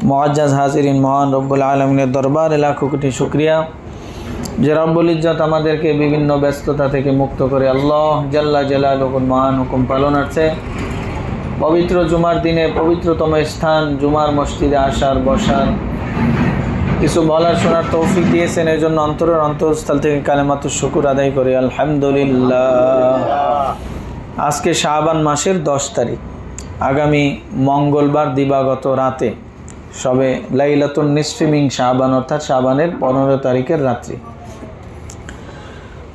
মুআজ্জাজ হাজিরিন, মহান রব্বুল আলমিনের দরবারে লাখো কোটি শুকরিয়া যে রব্বুল ইজ্জত আমাদেরকে বিভিন্ন ব্যস্ততা থেকে মুক্ত করে আল্লাহ জাল্লা জালালুহুর মহান হুকুম পালনার্থে পবিত্র জুমার দিনে পবিত্রতম স্থান জুমার মসজিদে আসার, বসার, কিছু বলার, শোনার তৌফিক দিয়েছেন। এই জন্য অন্তরের অন্তঃস্থল থেকে কালেমাতুশ শুকর আদায় করি আলহামদুলিল্লাহ। আজকে শাবান মাসের 10 তারিখ, আগামী মঙ্গলবার দিবাগত রাতে সবে লাইলাতুন নিসফি মিন শাবান, অর্থাৎ শাবানের 15 তারিখের রাত্রি।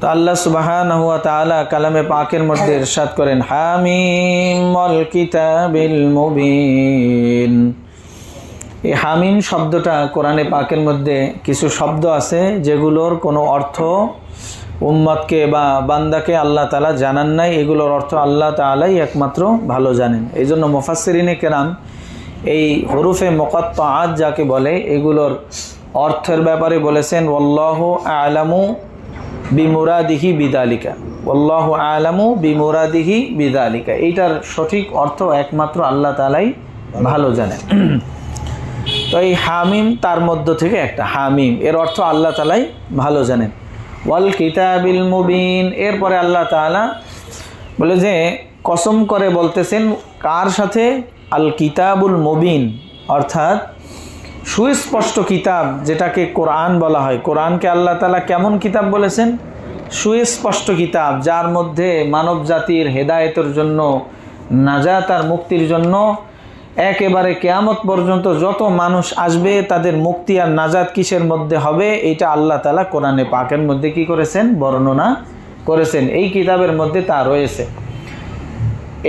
তো আল্লাহ সুবহানাহু ওয়া তাআলা কালামে পাকের মধ্যে ইরশাদ করেন, হামিম ওয়াল কিতাবিল মুবিন। এই হামিম শব্দটা কোরআনে পাকের মধ্যে কিছু শব্দ আছে যেগুলোর কোনো অর্থ উম্মতকে বা বান্দাকে আল্লাহ তাআলা জানান নাই, এগুলোর অর্থ আল্লাহ তাআলাই একমাত্র ভালো জানেন। এই জন্য মুফাসসিরিনে কেরাম এই হরুফে মুকাত্তাআত যাকে বলে এগুলোর অর্থের ব্যাপারে বলেছেন, ওয়াল্লাহু আ'লামু বিমুরাদিহি বিদালিকা, ওয়াল্লাহু আ'লামু বিমুরাদিহি বিদালিকা। এইটার সঠিক অর্থ একমাত্র আল্লাহ তাআলাই ভালো জানেন। তো এই হামিম তার মধ্য থেকে একটা, হামিম এর অর্থ আল্লাহ তাআলাই ভালো জানেন। ওয়াল কিতাবিল মুবিন, এরপরে আল্লাহ তাআলা বলে যে কসম করে বলতেছেন কার সাথে? আল কিতাবুল মুবিন, অর্থাৎ সুস্পষ্ট কিতাব যেটাকে কোরআন বলা হয়। কোরআনকে আল্লাহ তাআলা কেমন কিতাব বলেছেন? সুস্পষ্ট কিতাব, যার মধ্যে মানব জাতির হেদায়েতের জন্য, নাজাত আর মুক্তির জন্য একেবারে কিয়ামত পর্যন্ত যত মানুষ আসবে তাদের মুক্তি আর নাজাত কিসের মধ্যে হবে, এইটা আল্লাহ তাআলা কোরআনে পাকের মধ্যে কি করেছেন? বর্ণনা করেছেন। এই কিতাবের মধ্যে তা রয়েছে।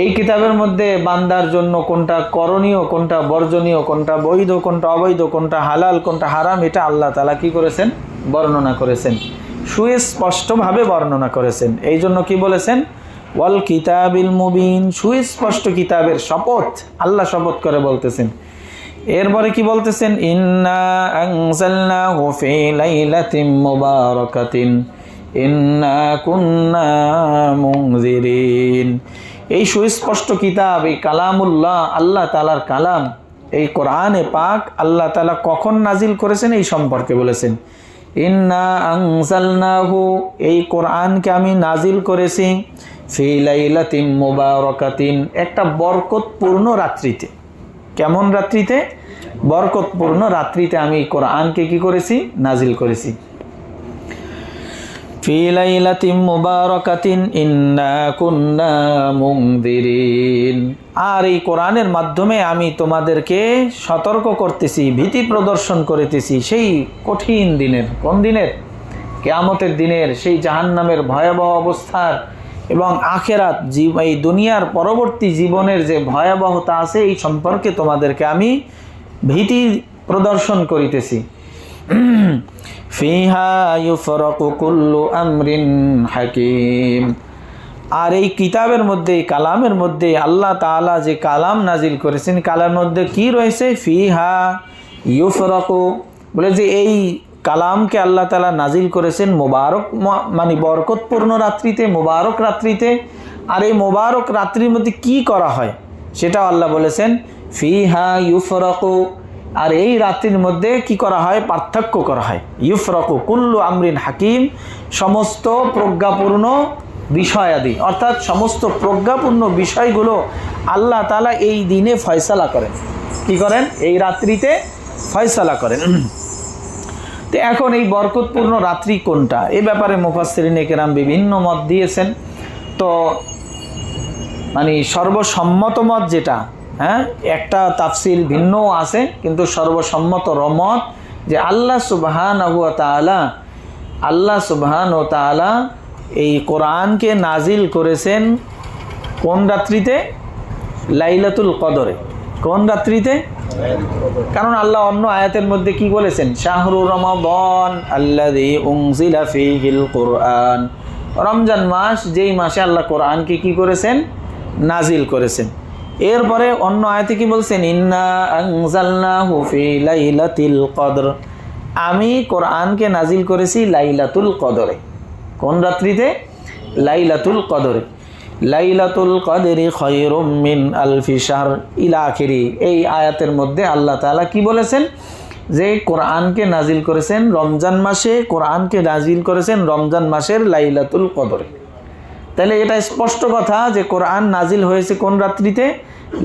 এই কিতাবের মধ্যে বান্দার জন্য কোনটা করণীয়, কোনটা বর্জনীয়, কোনটা বৈধ, কোনটা অবৈধ, কোনটা হালাল, কোনটা হারাম, এটা আল্লাহ তাআলা কি করেছেন? বর্ণনা করেছেন, সুস্পষ্টভাবে বর্ণনা করেছেন। এই জন্য কি বলেছেন? ওয়াল কিতাবিল মুবিন, সুস্পষ্ট কিতাবের শপথ, আল্লাহ শপথ করে বলতেছেন। এরপরে কি বলতেছেন? ইন্না আনজালনাহু ফি লাইলাতিন মুবারাকাতিন ইন্না কুন্না মুনজিরিন। এই সুস্পষ্ট কিতাব, এই কালামুল্লাহ, আল্লাহ তাআলার কালাম, এই কোরআনে পাক আল্লাহ তাআলা কখন নাজিল করেছেন এই সম্পর্কে বলেছেন। ইন্না আনজালনাহু, এই কোরআনকে আমি নাজিল করেছি, ফি লাইলাতিন মুবারাকাতিন, একটা বরকতপূর্ণ রাত্রিতে। কেমন রাত্রিতে? বরকতপূর্ণ রাত্রিতে আমি কোরআনকে কি করেছি? নাজিল করেছি। ফি লাইলাতিন মুবারাকাতিন ইন্না কুন্না মুনজিরিন, আর এই কোরআনের মাধ্যমে আমি তোমাদেরকে সতর্ক করতেছি, ভীতি প্রদর্শন করিতেছি সেই কঠিন দিনের। কোন দিনের? কিয়ামতের দিনের, সেই জাহান্নামের ভয়াবহ অবস্থার এবং আখেরাত, এই দুনিয়ার পরবর্তী জীবনের যে ভয়াবহতা আছে এই সম্পর্কে তোমাদেরকে আমি ভীতি প্রদর্শন করিতেছি। ফিহা ইউফরাকু কুল্লু আমরিন হাকিম, আর এই কিতাবের মধ্যে, এই কালামের মধ্যে আল্লাহ তাআলা যে কালাম নাজিল করেছেন, কালামের মধ্যে কি রয়েছে? ফিহা ইউফরাকু, বলে যে এই কালামকে আল্লাহ তাআলা নাজিল করেছেন মোবারক, মানে বরকতপূর্ণ রাত্রিতে, মোবারক রাত্রিতে। আর এই মোবারক রাত্রির মধ্যে কি করা হয় সেটাও আল্লাহ বলেছেন, ফিহা ইউফরাকু, আর এই রাত্রির মধ্যে কি করা হয়? পার্থক্য করা হয়। ইউফরাকু কুল্লু আমরিন হাকিম, সমস্ত প্রজ্ঞাপূর্ণ বিষয়াদি, অর্থাৎ সমস্ত প্রজ্ঞাপূর্ণ বিষয়গুলো আল্লাহ তাআলা এই দিনে ফয়সালা করেন। কি করেন? এই রাত্রিতে ফয়সালা করেন। তো এখন এই বরকতপূর্ণ রাত্রি কোনটা, এ ব্যাপারে মুফাসসিরিনে কেরাম বিভিন্ন মত দিয়েছেন। তো মানে সর্বসম্মত মত যেটা, একটা তাফসির ভিন্নও আছে, কিন্তু সর্বসম্মত মত যে আল্লাহ সুবহানাহু ওয়া তাআলা এই কোরআনকে নাজিল করেছেন কোন রাত্রিতে? লাইলাতুল কদরে। কোন রাত্রিতে? কারণ আল্লাহ অন্য আয়াতের মধ্যে কি বলেছেন? শাহরু রমাদান আল্লাযী উনজিলা ফীহিল কুরআন, রমজান মাস, যেই মাসে আল্লাহ কোরআনকে কি করেছেন? নাজিল করেছেন। এরপরে অন্য আয়াতে কি বলছেন? ইন্না আনজালনাহু ফি লাইলাতিল কদর, আমি কোরআনকে নাজিল করেছি লাইলাতুল কদরে। কোন রাত্রিতে? লাইলাতুল কদরে। লাইলাতুল কদরি খায়রুম মিন আলফি শাহর ইলা আখিরি। এই আয়াতের মধ্যে আল্লাহ তাআলা কি বলেছেন? যে কোরআনকে নাজিল করেছেন রমজান মাসে, কোরআনকে নাজিল করেছেন রমজান মাসের লাইলাতুল কদরে। তাহলে এটা স্পষ্ট কথা যে কোরআন নাজিল হয়েছে কোন রাত্রিতে?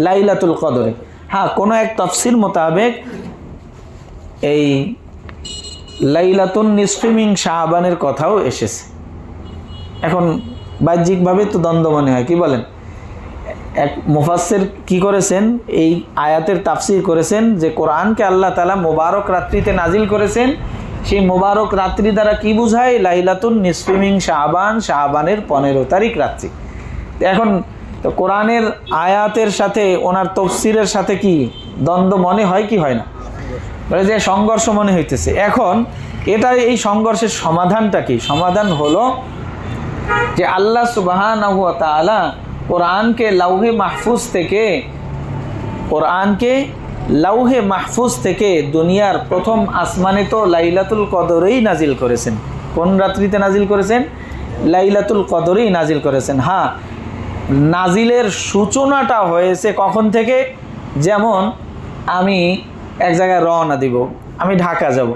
লাইলাতুল কদরে। হ্যাঁ, কোনো এক তাফসীর মোতাবেক এই লাইলাতুন নিসফি মিন শাবানের কথাও এসেছে। এখন বাহ্যিকভাবে তো দ্বন্দ্ব মনে হয়, কি বলেন? এক মুফাসসির কি করেছেন, এই আয়াতের তাফসীর করেছেন যে কোরআনকে আল্লাহ তাআলা মোবারক রাত্রিতে নাজিল করেছেন। সেই মোবারক রাত্রি দ্বারা কি বোঝায়? লাইলাতুন নিসফি মিন শাবান, শাবানের 15 তারিখ রাত্রি। এখন তো কোরআনের আয়াতের সাথে ওনার তাফসীরের সাথে কি দ্বন্দ্ব মনে হয় কি হয় না? বলে যে সংঘর্ষ মনে হইতেছে। এখন এটা এই সংঘর্ষের সমাধানটা কি? সমাধান হলো যে আল্লাহ সুবহানাহু ওয়া তাআলা কোরআনকে লাউহে মাহফুজ থেকে দুনিয়ার প্রথম আসমানে তো লাইলাতুল কদরেই নাজিল করেছেন। কোন রাত্রিতে নাজিল করেছেন? লাইলাতুল কদরেই নাজিল করেছেন। হ্যাঁ, নাজিলের সূচনাটা হয়েছে কখন থেকে? যেমন আমি এক জায়গায় রওনা দিব, আমি ঢাকা যাব,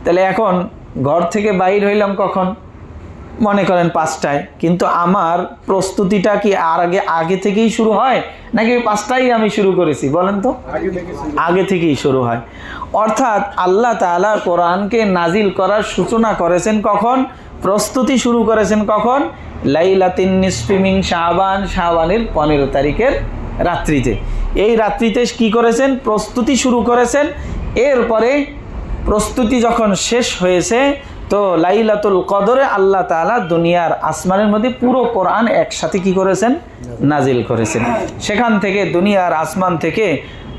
তাহলে এখন ঘর থেকে বাইর হইলাম কখন? মনে করেন 5টায়, কিন্তু আমার প্রস্তুতিটা কি আগে থেকেই শুরু হয় নাকি 5টায় আমি শুরু করেছি? বলেন তো। আগে থেকেই শুরু হয়। অর্থাৎ আল্লাহ তাআলা কোরআনকে নাজিল করার সূচনা করেছেন কখন? প্রস্তুতি শুরু করেছেন কখন? লাইলাতুন নিসফি মিন শাবান, শাবানের 15 তারিখের রাত্রিতে। এই রাত্রিতে কি করেছেন? প্রস্তুতি শুরু করেছেন। এরপরে প্রস্তুতি যখন শেষ হয়েছে তো লাইলাতুল কদরে আল্লাহ তাআলা দুনিয়ার আসমানের মধ্যে পুরো কোরআন একসাথে কি করেছেন? নাজিল করেছেন। সেখান থেকে দুনিয়ার আসমান থেকে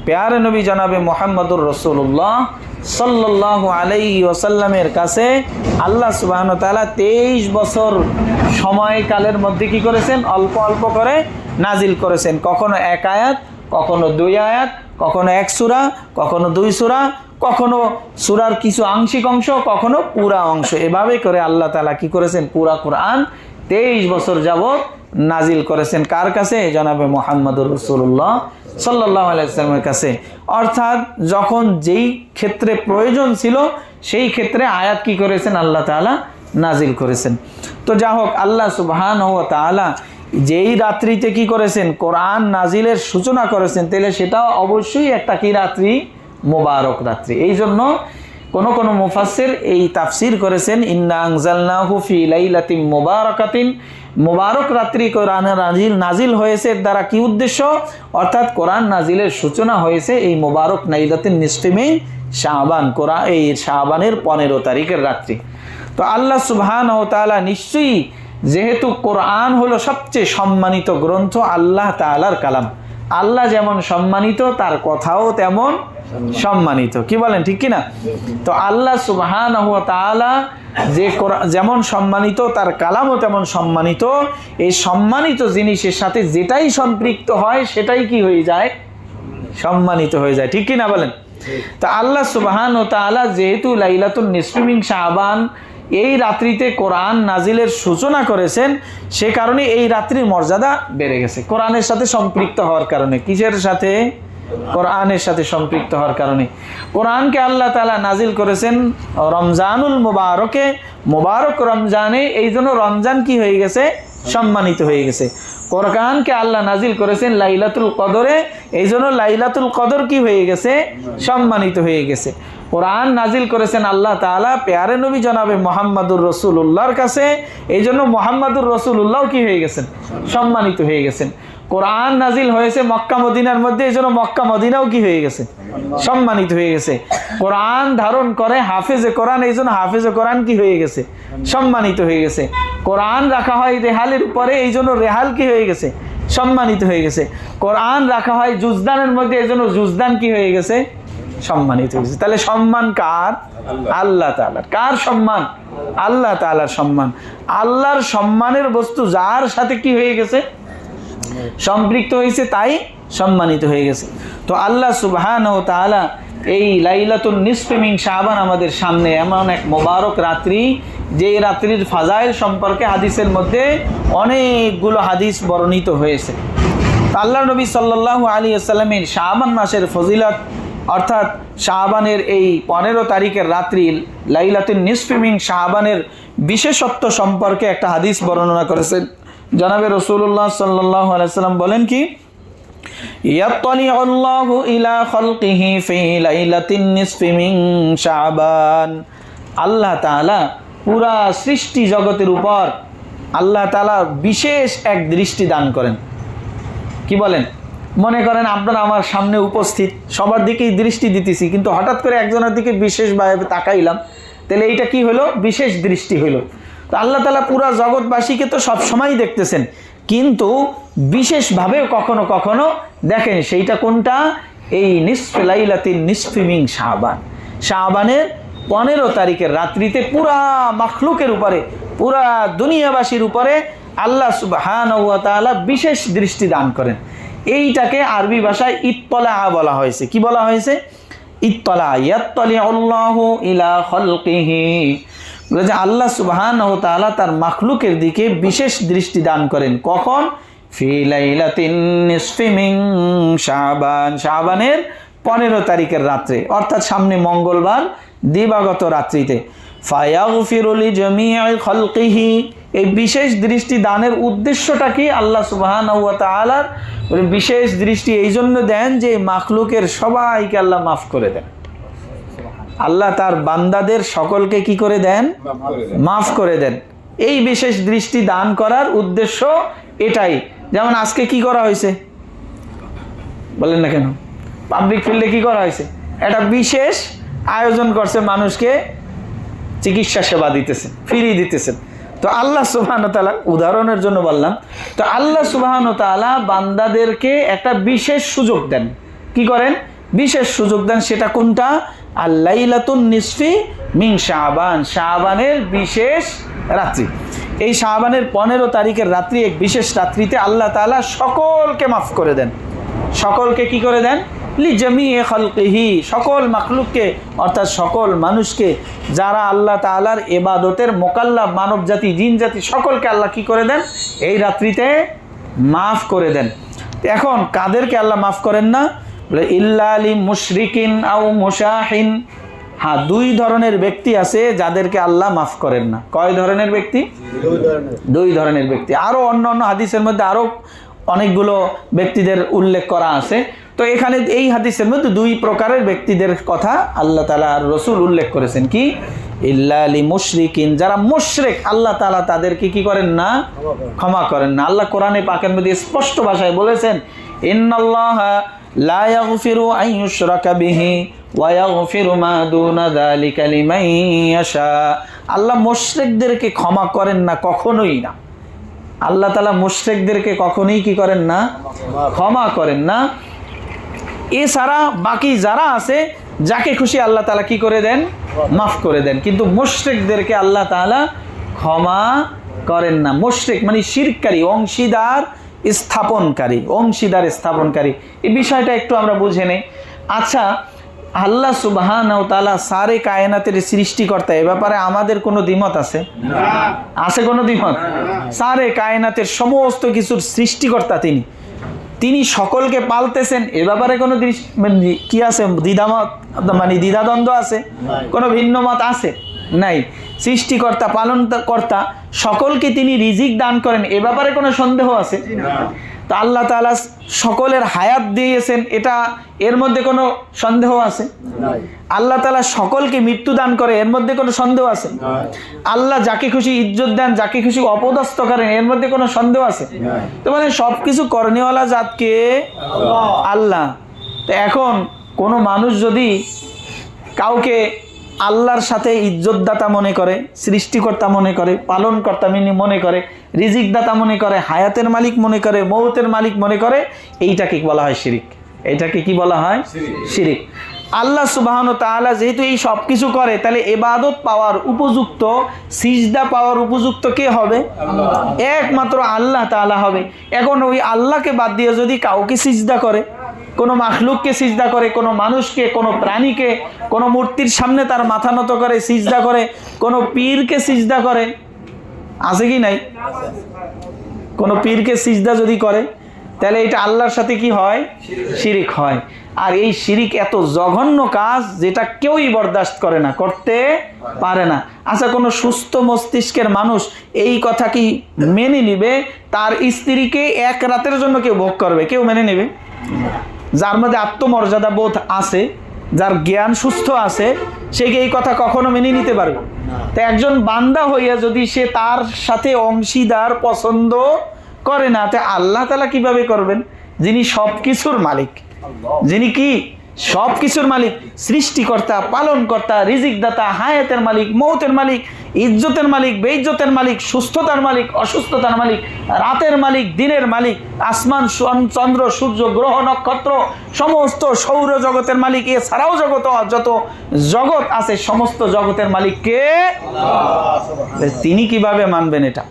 প্যারে নবী জনাবে মুহাম্মদুর রাসূলুল্লাহ সাল্লাল্লাহু আলাইহি ওয়াসাল্লামের কাছে আল্লাহ সুবহানাহু ওয়া তাআলা 23 বছর সময়কালের মধ্যে কি করেছেন? অল্প অল্প করে নাজিল করেছেন। কখনো 1 আয়াত, কখনো 2 আয়াত, কখনো 1 সূরা, কখনো 2 সূরা, কখনো সূরার কিছু আংশিক অংশ, কখনো পুরা অংশ। এভাবে করে আল্লাহ তাআলা কি করেছেন? পুরা কোরআন 23 বছর যাবত নাজিল করেছেন। কার কাছে? জনাবে মুহাম্মদুর রাসূলুল্লাহ সাল্লাল্লাহু আলাইহি ওয়াসাল্লামের কাছে। অর্থাৎ যখন যেই ক্ষেত্রে প্রয়োজন ছিল সেই ক্ষেত্রে আয়াত কি করেছেন? আল্লাহ তাআলা নাজিল করেছেন। তো যা হোক, আল্লাহ সুবহানাহু ওয়া তাআলা যেই রাত্রিতে কি করেছেন? কোরআন নাজিলের সূচনা করেছেন, তাহলে সেটাও অবশ্যই একটা কি রাত্রি? মোবারক রাত্রি। এই জন্য কোন মুফাসসির এই তাফসীর করেছেন ইন্না আনজালনাহু ফি লাইলাতিন মুবারাকাতিন, মোবারক রাত্রি কোরআনের নাজিল হয়েছে। এর দ্বারা কি উদ্দেশ্য? অর্থাৎ কোরআন নাজিলের সূচনা হয়েছে এই মোবারক লাইলাতুন নিসফি মিন শাবান, এই শাবানের 15 তারিখের রাত্রি। তো আল্লাহ সুবহানাহু ওয়া তাআলা নিশ্চয়ই, যেহেতু কোরআন হলো সবচেয়ে সম্মানিত গ্রন্থ, আল্লাহ তাআলার কালাম, আল্লাহ যেমন সম্মানিত তার কথাও তেমন সম্মানিত। কি বলেন, ঠিক কিনা? তো আল্লাহ সুবহানাহু ওয়া তাআলা যেমন সম্মানিত তার কালামও তেমন সম্মানিত। এই সম্মানিত জিনিসের সাথে যেটাই সম্পৃক্ত হয় সেটাই কি হয়ে যায়? সম্মানিত হয়ে যায়। ঠিক কিনা বলেন? তো আল্লাহ সুবহানাহু ওয়া তাআলা যেহেতু লাইলাতুন নিসফি মিন শাবান এই রাত্রিতে কোরআন নাজিলের সূচনা করেছেন, সে কারণে এই রাত্রির মর্যাদা বেড়ে গেছে কোরআনের সাথে সম্পৃক্ত হওয়ার কারণে। কিসের সাথে? কোরআনের সাথে সম্পৃক্ত হওয়ার কারণে। কোরআনকে আল্লাহ তাআলা নাজিল করেছেন রমজানুল মুবারকে, মুবারক রমজানে। এই জন্য রমজান কি হয়ে গেছে? সম্মানিত হয়ে গেছে। কোরআনকে আল্লাহ নাজিল করেছেন লাইলাতুল কদরে, এই জন্য লাইলাতুল কদর কি হয়ে গেছে? সম্মানিত হয়ে গেছে। কোরআন নাজিল করেছেন আল্লাহ তাআলা প্যারে নবী জনাবে মুহাম্মদুর রাসূলুল্লাহর কাছে, এই জন্য মুহাম্মদুর রাসূলুল্লাহ কি হয়ে গেছেন? সম্মানিত হয়ে গেছেন। কোরআন নাজিল হয়েছে মক্কা মদিনার মধ্যে, এই জন্য মক্কা মদিনাও কি হয়ে গেছে? সম্মানিত হয়ে গেছে। কোরআন ধারণ করে হাফেজে কোরআন, এই জন্য হাফেজে কোরআন কি হয়ে গেছে? সম্মানিত হয়ে গেছে। কোরআন রাখা হয় রেহালের উপরে, এই জন্য রেহাল কি হয়ে গেছে? সম্মানিত হয়ে গেছে। কোরআন রাখা হয় জুজদানের মধ্যে, এই জন্য জুজদান কি হয়ে গেছে? সম্মানিত হয়ে গেছে। তাহলে সম্মান কার? আল্লাহ তাআলার। কার সম্মান? আল্লাহ তাআলার সম্মান। আল্লাহর সম্মানের বস্তু যার সাথে কি হয়ে গেছে? সম্পৃক্ত হয়েছে, তাই সম্মানিত হয়ে গেছে। তো আল্লাহ সুবহানাহু ওয়া তাআলা এই লাইলাতুন নিসফি মিন শাবান আমাদের সামনে, এমন এক মোবারক রাত্রি যে রাত্রির ফাজাইল সম্পর্কে হাদিসের মধ্যে অনেকগুলো হাদিস বর্ণিত হয়েছে। আল্লাহ নবী সাল্লাল্লাহু আলাইহি ওয়াসাল্লামের শাবান মাসের ফজিলত অর্থাৎ শাবানের এই 15 তারিখের রাত্রি লাইলাতুন নিসফি মিন শাবানের বিশেষত্ব সম্পর্কে একটা হাদিস বর্ণনা করেছেন। জনাবে রাসূলুল্লাহ সাল্লাল্লাহু আলাইহি ওয়াসাল্লাম বলেন কি, ইয়াত্তালিউল্লাহু ইলা খালকিহি ফি লাইলাতিন নিসফি মিন শাবান। আল্লাহ তাআলা পুরা সৃষ্টি জগতের উপর আল্লাহ তাআলা বিশেষ এক দৃষ্টি দান করেন। কি বলেন? মনে করেন আপনারা আমার সামনে উপস্থিত, সবার দিকেই দৃষ্টি দিতেছি, কিন্তু হঠাৎ করে একজনের দিকে বিশেষভাবে তাকাইলাম, তাহলে এইটা কি হলো? বিশেষ দৃষ্টি হলো। তো আল্লাহ তাআলা পুরা জগৎবাসীকে তো সব সময় দেখতেছেন, কিন্তু বিশেষভাবে কখনো কখনো দেখেন। সেইটা কোনটা? এই নিসফে লাইলাতিন নিসফি মিন শাবান, শাবানের 15 তারিখের রাত্রিতে পুরা মাখলুকের উপরে, পুরা দুনিয়াবাসীর উপরে আল্লাহ সুবহানাহু ওয়া তাআলা বিশেষ দৃষ্টি দান করেন। এইটাকে আরবি ভাষায় ইত্তলা বলা হয়েছে। কি বলা হয়েছে? ইত্তলা। ইয়াত্তালিউল্লাহু ইলা খালকিহি, বলে যে আল্লাহ সুবহানাহু ওয়া তাআলা তার মাখলুকের দিকে বিশেষ দৃষ্টি দান করেন। কখন? ফি লাইলাতিন নিসফি মিন শাবান, শাবানের 15 তারিখের রাত্রে, অর্থাৎ সামনে মঙ্গলবার দিবাগত রাত্রিতে। ফায়াগফিরু লিজামিই খালকিহি, এই বিশেষ দৃষ্টি দানের উদ্দেশ্যটা কি? আল্লাহ সুবহানাহু ওয়া তাআলার বিশেষ দৃষ্টি এই জন্য দেন যে মাখলুকের সবাইকে আল্লাহ মাফ করে দেন। আল্লাহ তার বান্দাদের সকলকে কি করে দেন? মাফ করে দেন। এই বিশেষ দৃষ্টি দান করার উদ্দেশ্য এটাই। যেমন আজকে কি করা হয়েছে বলেন না কেন? পাবলিক ফিল্ডে কি করা হয়েছে? একটা বিশেষ আয়োজন করছে, মানুষকে চিকিৎসা সেবা দিতেছেন, ফ্রি দিতেছেন। তো আল্লাহ সুবহানাহু ওয়া তাআলা, উদাহরণের জন্য বললাম, তো আল্লাহ সুবহানাহু ওয়া তাআলা বান্দাদেরকে একটা বিশেষ সুযোগ দেন। কি করেন? বিশেষ সুযোগ দেন। সেটা কোনটা? আল লাইলাতুন নিসফি মিন শাবান, শাবানের বিশেষ রাত্রি। এই শাবানের 15 তারিখের রাত্রি, এক বিশেষ রাত্রিতে আল্লাহ তাআলা সকলকে মাফ করে দেন। সকলকে কি করে দেন? লিজামিই খালকিহি, সকল মাখলুককে, অর্থাৎ সকল মানুষকে, যারা আল্লাহ তাআলার ইবাদতের মোকাল্লাফ, মানব জাতি, জিন জাতি, সকলকে আল্লাহ কি করে দেন? এই রাত্রিতে মাফ করে দেন। এখন কাদেরকে আল্লাহ মাফ করেন না? বলে ইল্লা লি মুশরিকিন আও মুশাহিন। হ্যাঁ, 2 ধরনের ব্যক্তি আছে যাদেরকে আল্লাহ মাফ করেন না। কয় ধরনের ব্যক্তি? 2 ধরনের ব্যক্তি। আরও অন্য অন্য হাদিসের মধ্যে আরও অনেকগুলো ব্যক্তিদের উল্লেখ করা আছে। তো এখানে এই হাদিসের মধ্যে 2 প্রকারের ব্যক্তিদের কথা আল্লাহ তাআলা আর রাসূল উল্লেখ করেছেন। কি? ইল্লা লি মুশরিকিন, যারা মুশরিক, আল্লাহ তাআলা তাদেরকে কি করেন না? ক্ষমা করেন না। আল্লাহ কোরআনে পাকের মধ্যে স্পষ্ট ভাষায় বলেছেন, ইন্নাল্লাহা লা ইয়াগফিরু আন ইউশরাকা বিহি ওয়া ইয়াগফিরু মা দুনা যালিকা লিমান ইয়াশা। আল্লাহ মুশরিকদেরকে ক্ষমা করেন না, কখনোই না। আল্লাহ তাআলা মুশরিকদেরকে কখনোই কি করেন না? ক্ষমা করেন না। এছাড়া বাকি যারা আছে, যাকে খুশি আল্লাহ তাআলা কি করে দেন? মাফ করে দেন। কিন্তু মুশরিকদেরকে আল্লাহ তাআলা ক্ষমা করেন না। মুশরিক মানে শিরককারী, অংশীদার স্থাপনকারী, অংশীদার স্থাপনকারী। এই বিষয়টা একটু আমরা বুঝে নেই। আচ্ছা, আল্লাহ সুবহানাহু ওয়া তাআলা সারে কায়নাতের সৃষ্টিকর্তা, এ ব্যাপারে আমাদের কোনো দ্বিমত আছে? আছে কোনো দ্বিমত? সারে কায়নাতের সমস্ত কিছুর সৃষ্টিকর্তা তিনি সকলকে পালতেছেন, এ ব্যাপারে কোনো কি আছে? দ্বিধামত মানে দ্বিধাদ্বন্দ্ব আছে? কোনো ভিন্ন মত আছে? নাই। সৃষ্টিকর্তা, পালনকর্তা, সকলকে তিনি রিজিক দান করেন, এ ব্যাপারে কোনো সন্দেহ আছে? তো আল্লাহ তাআলা সকলের হায়াত দিয়েছেন, এর মধ্যে কোনো সন্দেহ আছে? আল্লাহ তাআলা সকলকে মৃত্যু দান করে, এর মধ্যে কোনো সন্দেহ আছে? আল্লাহ যাকে খুশি ইজ্জত দেন, যাকে খুশি অপদস্থ করেন, এর মধ্যে কোনো সন্দেহ আছে? তো মানে সবকিছু করণীয়ওয়ালা জাতকে আল্লাহ। তো এখন কোনো মানুষ যদি কাউকে আল্লাহর সাথে ইজ্জতদাতা মনে করে, সৃষ্টিকর্তা মনে করে, পালনকর্তা মনে করে, রিজিকদাতা মনে করে, হায়াতের মালিক মনে করে, মৌতের মালিক মনে করে, এইটাকে বলা হয় শিরিক। এইটাকে কি বলা হয়? শিরিক। আল্লাহ সুবহানাহু ওয়া তাআলা যেহেতু এই সব কিছু করে, তাহলে ইবাদত পাওয়ার উপযুক্ত, সিজদা পাওয়ার উপযুক্ত কে হবে? একমাত্র আল্লাহ তাআলা হবে। এখন ওই আল্লাহকে বাদ দিয়ে যদি কাউকে সিজদা করে, কোনো মাখলুককে সিজদা করে, কোনো মানুষকে, কোনো প্রাণীকে, কোনো মূর্তির সামনে তার মাথা নত করে সিজদা করে, কোনো পীরকে সিজদা করে, আছে কি নাই? কোনো পীরকে সিজদা যদি করে তাহলে এটা আল্লাহর সাথে কি হয়? শিরিক হয়। আর এই শিরিক এত জঘন্য কাজ যেটা কেউই বরদাস্ত করে না, করতে পারে না। আচ্ছা, কোনো সুস্থ মস্তিষ্কের মানুষ এই কথা কি মেনে নিবে? তার স্ত্রীকে এক রাতের জন্য কেউ ভোগ করবে? কেউ মেনে নেবে? যার মধ্যে আত্মমর্যাদা বোধ আছে, যার জ্ঞান সুস্থ আছে, সে কি এই কথা কখনো মেনে নিতে পারবে? তো একজন বান্দা হইয়া যদি সে তার সাথে অংশীদার পছন্দ করে না, তে আল্লাহ তাআলা কিভাবে করবেন, যিনি সব কিছুর মালিক, যিনি কি সব কিছুর মালিক, সৃষ্টিকর্তা, পালনকর্তা, রিজিকদাতা, হায়াতের মালিক, মৌতের মালিক, ইজ্জতের মালিক, বেইজ্জতের মালিক, সুস্থতার মালিক, অসুস্থতার মালিক, রাতের মালিক, দিনের মালিক, আসমান, চন্দ্র, সূর্য, গ্রহ, নক্ষত্র, সমস্ত সৌর জগতের মালিক, এছাড়াও যত জগৎ আছে সমস্ত জগতের মালিক কে? তিনি কিভাবে মানবেন এটা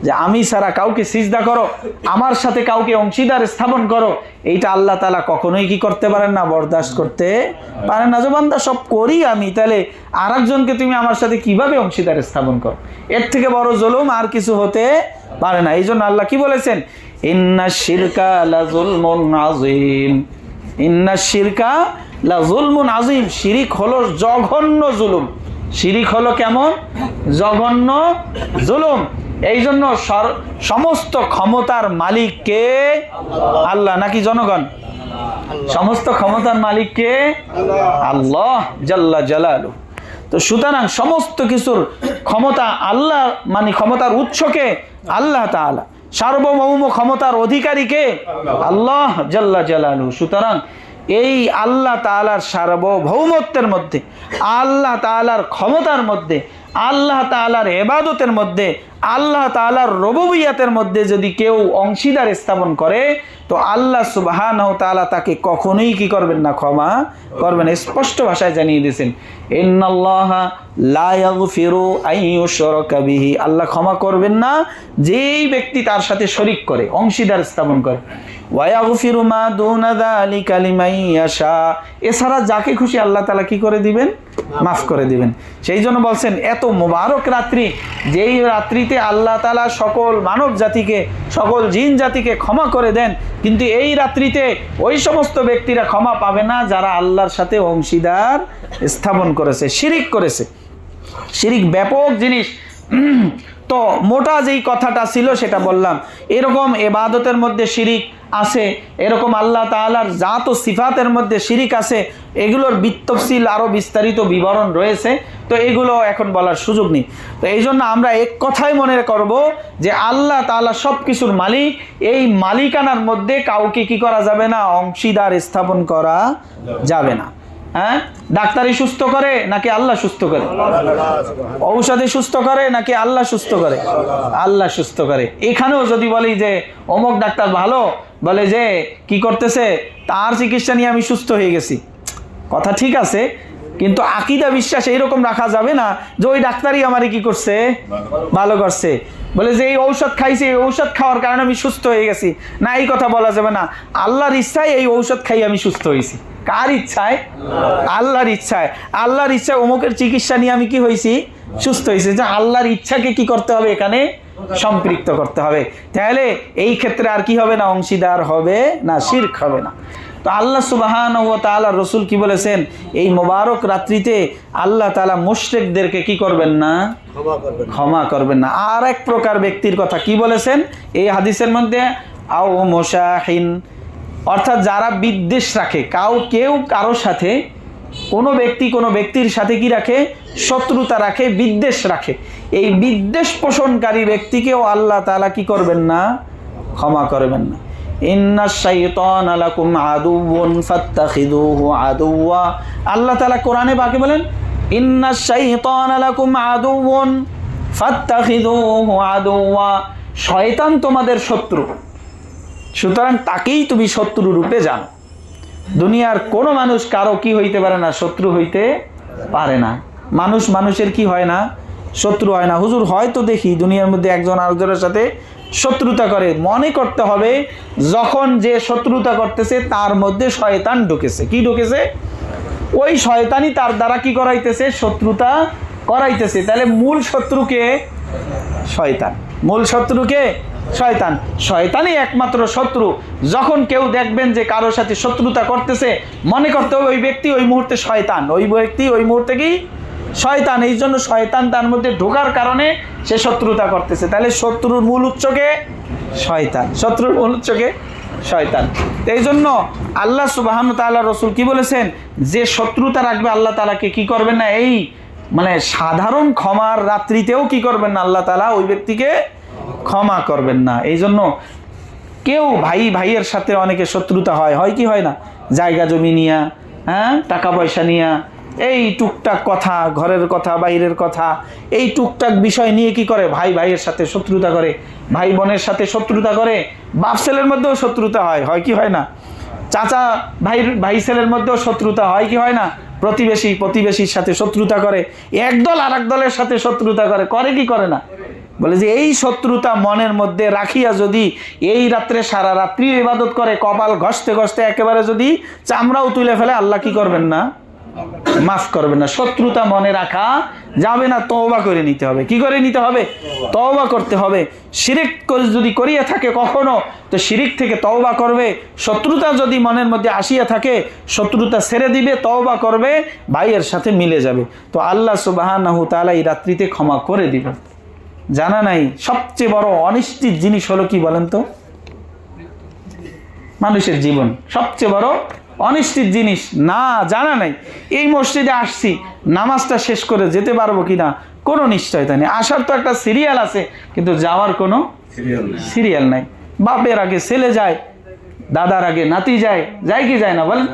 যে আমি ছাড়া কাউকে সিজদা করো, আমার সাথে কাউকে অংশীদার স্থাপন করো? এইটা আল্লাহ তাআলা কখনোই কি করতে পারেন না, বরদাস্ত করতে পারেন না। যে বান্দা সব করি আমি, তাহলে আর একজনকে তুমি আমার সাথে কিভাবে অংশীদার স্থাপন করো? এর থেকে বড় জুলুম আর কিছু হতে পারে না। এই জন্য আল্লাহ কি বলেছেন? ইন্নাশ শিরকা লাযুলমুন আযীম, ইন্নাশ শিরকা লাযুলমুন আযীম। শিরিক হলো জঘন্য জুলুম। শিরিক হলো কেমন? জঘন্য জুলুম। এই জন্য সমস্ত ক্ষমতার মালিক কে? আল্লাহ নাকি জনগণ? সমস্ত ক্ষমতার মালিক কে? আল্লাহ জাল্লা জালালু। তো সুতরাং সমস্ত কিছুর ক্ষমতা আল্লাহ, মানে ক্ষমতার উৎসকে আল্লাহ তাআলা, সার্বভৌম ক্ষমতার অধিকারী কে? আল্লাহ জাল্লা জালালু। সুতরাং এই আল্লাহ তাআলার সার্বভৌমত্বের মধ্যে, আল্লাহ তাআলার ক্ষমতার মধ্যে, আল্লাহ তাআলার ইবাদতের মধ্যে, আল্লাহ তাআলার রুবুবিয়তের মধ্যে যদি কেউ অংশীদার স্থাপন করে, তো আল্লাহ সুবহানাহু ওয়া তাআলা তাকে কখনোই কি করবেন না, ক্ষমা করবেন। স্পষ্ট ভাষায় জানিয়ে দিয়েছেন, ইন্নাল্লাহা লা ইয়াগফিরু আইয়ুশরাকা বিহি। আল্লাহ ক্ষমা করবেন না যেই ব্যক্তি তার সাথে শরীক করে, অংশীদার স্থাপন করে। ওয়া ইয়াগফিরু মা দুনা যালিকা লিমান ইয়াশা। এছাড়া যাকে খুশি আল্লাহ তাআলা কি করে দিবেন? মাফ করে দিবেন। সেই জন্য বলছেন এত মোবারক রাত্রি, যেই রাত্রিতে আল্লাহ তাআলা সকল মানব জাতিকে, সকল জিন জাতিকে ক্ষমা করে দেন, কিন্তু এই রাত্রিতে ওই সমস্ত ব্যক্তিরা ক্ষমা পাবে না যারা আল্লাহর সাথে অংশীদার স্থাপন করেছে, শিরিক করেছে। শিরিক ব্যাপক জিনিস। তো মোটা যেই কথাটা ছিল সেটা বললাম। এরকম ইবাদতের মধ্যে শিরিক আছে, এরকম আল্লাহ তাআলার জাত ও সিফাতের মধ্যে শিরিক আছে। এগুলোর বিতফসিল আরো বিস্তারিত বিবরণ রয়েছে, তো এগুলো এখন বলার সুযোগ নেই। তো এই জন্য আমরা এক কথাই মনে করব যে আল্লাহ তাআলা সব কিছুর মালিক। এই মালিকানার মধ্যে কাউকে কি করা যাবে না? অংশীদার স্থাপন করা যাবে না। হ্যাঁ, ডাক্তারি সুস্থ করে নাকি আল্লাহ সুস্থ করে? ঔষধে সুস্থ করে নাকি আল্লাহ সুস্থ করে? আল্লাহ সুস্থ করে। এখানেও যদি বলি যে অমুক ডাক্তার ভালো, বলে যে কি করতেছে, তার চিকিৎসা নিয়ে আমি সুস্থ হয়ে গেছি, কথা ঠিক আছে, কিন্তু আকীদা বিশ্বাস এইরকম রাখা যাবে না যে ওই ডাক্তারই আমারে কি করছে, ভালো করছে। বলে যে এই ঔষধ খাইছি, এই ঔষধ খাওয়ার কারণে আমি সুস্থ হয়ে গেছি, না, এই কথা বলা যাবে না। আল্লাহর ইচ্ছায় এই ঔষধ খাই আমি সুস্থ হয়েছি। কার ইচ্ছায়? আল্লাহর ইচ্ছায়। আল্লাহর ইচ্ছায় অমুকের চিকিৎসা নিয়ে আমি কি হয়েছি, সুস্থ হয়েছি। যে আল্লাহর ইচ্ছাকে কি করতে হবে, এখানে সম্পৃক্ত করতে হবে। তাহলে এই ক্ষেত্রে আর কি হবে না, অংশীদার হবে না, শিরক হবে না। তো আল্লাহ সুবহানাহু ওয়া তাআলা, রাসূল কি বলেছেন, এই মোবারক রাত্রিতে আল্লাহ তাআলা মুশরিকদেরকে কি করবেন না, ক্ষমা করবেন না। আর এক প্রকার ব্যক্তির কথা কি বলেছেন এই হাদিসের মধ্যে, আও মুশাহিন, অর্থাৎ যারা বিদ্বেষ রাখে, কেউ কারো সাথে, কোনো ব্যক্তি কোনো ব্যক্তির সাথে কি রাখে, শত্রুতা রাখে, বিদ্বেষ রাখে। এই বিদ্বেষ পোষণকারী ব্যক্তিকেও আল্লাহ তাআলা কি করবেন না, ক্ষমা করবেন না। ইন্নাশ শাইতানা লাকুম আদুউন ফাত্তাখিযুহু আদুওয়া। আল্লাহ তাআলা কোরআনে পাকে বলেন, ইন্নাশ শাইতানা লাকুম আদুউন ফাত্তাখিযুহু আদুওয়া। শয়তান তোমাদের শত্রু, সুতরাং তাকেই তুমি শত্রু রূপে জানো। দুনিয়ার কোনো মানুষ কারো কি হইতে পারে না, শত্রু হইতে পারে না। মানুষের কি হয় না, শত্রু হয় না। হুজুর হয়তো দেখি দুনিয়ার মধ্যে একজন আরেকজনের সাথে শত্রুতা করে, মনে করতে হবে যখন যে শত্রুতা করতেছে তার মধ্যে শয়তান ঢুকেছে। কি ঢুকেছে? ওই শয়তানই তার দ্বারা কি করাইতেছে? শত্রুতা করাইতেছে। তাহলে মূল শত্রুকে শয়তান, মূল শত্রুকে শয়তান, শয়তানই একমাত্র শত্রু। যখন কেউ দেখবেন যে কারোর সাথে শত্রুতা করতেছে, মনে করতে হবে ওই ব্যক্তি ওই মুহূর্তে শয়তান, ওই ব্যক্তি ওই মুহূর্তে কি শয়তান। এই জন্য শয়তান তার মধ্যে ঢোকার কারণে সে শত্রুতা করতেছে। তাহলে শত্রুর মূল উৎসকে শয়তান, শত্রুর মূল উৎসকে শয়তান। এই জন্য আল্লাহ সুবহানাহু ওয়া তাআলা রাসূল কি বলেছেন? যে শত্রুতা রাখবে আল্লাহ তাআলাকে কি করবেন না, এই মানে সাধারণ ক্ষমার রাত্রিতেও কি করবেন না, আল্লাহ তাআলা ওই ব্যক্তিকে ক্ষমা করবেন না। এই জন্য কেউ ভাই ভাইয়ের সাথে অনেকে শত্রুতা হয় কি হয় না? জায়গা জমি নিয়া, হ্যাঁ, টাকা পয়সা নিয়া, এই টুকটাক কথা, ঘরের কথা, বাইরের কথা, এই টুকটাক বিষয় নিয়ে কি করে? ভাই ভাইয়ের সাথে শত্রুতা করে, ভাই বোনের সাথে শত্রুতা করে, বাপ ছেলের মধ্যেও শত্রুতা হয় কি হয় না? চাচা ভাই ছেলের মধ্যেও শত্রুতা হয় কি হয় না? প্রতিবেশীর সাথে শত্রুতা করে, একদল আর এক দলের সাথে শত্রুতা করে কি করে না? বলে যে এই শত্রুতা মনের মধ্যে রাখিয়া যদি এই রাত্রে সারা রাত্রি ইবাদত করে, কপাল ঘষতে ঘষতে একেবারে যদি চামড়াও তুলে ফেলে, আল্লাহ কি করবেন না? মাফ করবেন না। শত্রুতা মনে রাখা যাবে না, তওবা করে নিতে হবে। কি করে নিতে হবে? তওবা করতে হবে। শিরিক যদি করিয়া থাকে কখনো, তো শিরিক থেকে তওবা করবে। শত্রুতা যদি মনের মধ্যে আসিয়া থাকে, শত্রুতা ছেড়ে দিবে, তওবা করবে, ভাইয়ের সাথে মিলে যাবে। তো আল্লাহ সুবহানাহু ওয়া তাআলা এই রাত্রিতে ক্ষমা করে দিবেন। জানা নাই সবচেয়ে বড় অনিশ্চিত জিনিস হলো কি বলেন তো? মানুষের জীবন সবচেয়ে বড় অনিশ্চিত জিনিস। না, জানা নাই এই মসজিদে আসছি, নামাজটা শেষ করে যেতে পারবো কিনা কোনো নিশ্চয়তা নেই। আসার তো একটা সিরিয়াল আছে, কিন্তু যাওয়ার কোনো সিরিয়াল নাই। বাপের আগে ছেলে যায়, দাদার আগে নাতি যায় কি যায় না বলেন?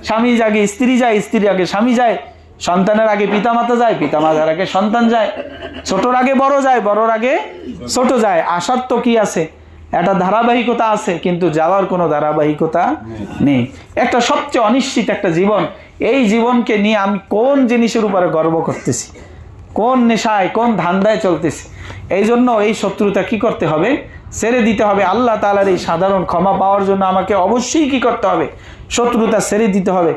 স্বামী আগে স্ত্রী যায়, স্ত্রীর আগে স্বামী যায়, সন্তানের আগে পিতামাতা যায়, পিতামাতার আগে সন্তান যায়, ছোটর আগে বড় যায়, বড়র আগে ছোট যায়। আসার তো কি আছে? একটা ধারাবাহিকতা আছে, কিন্তু যাওয়ার কোনো ধারাবাহিকতা নেই। একটা সবচেয়ে অনিশ্চিত একটা জীবন। এই জীবনকে নিয়ে আমি কোন জিনিসের উপরে গর্ব করতেছি, কোন নেশায়, কোন ধান্দায় চলতেছি? এই জন্য এই শত্রুতা কি করতে হবে? ছেড়ে দিতে হবে। আল্লাহ তাআলার এই সাধারণ ক্ষমা পাওয়ার জন্য আমাকে অবশ্যই কি করতে হবে? শত্রুতা ছেড়ে দিতে হবে।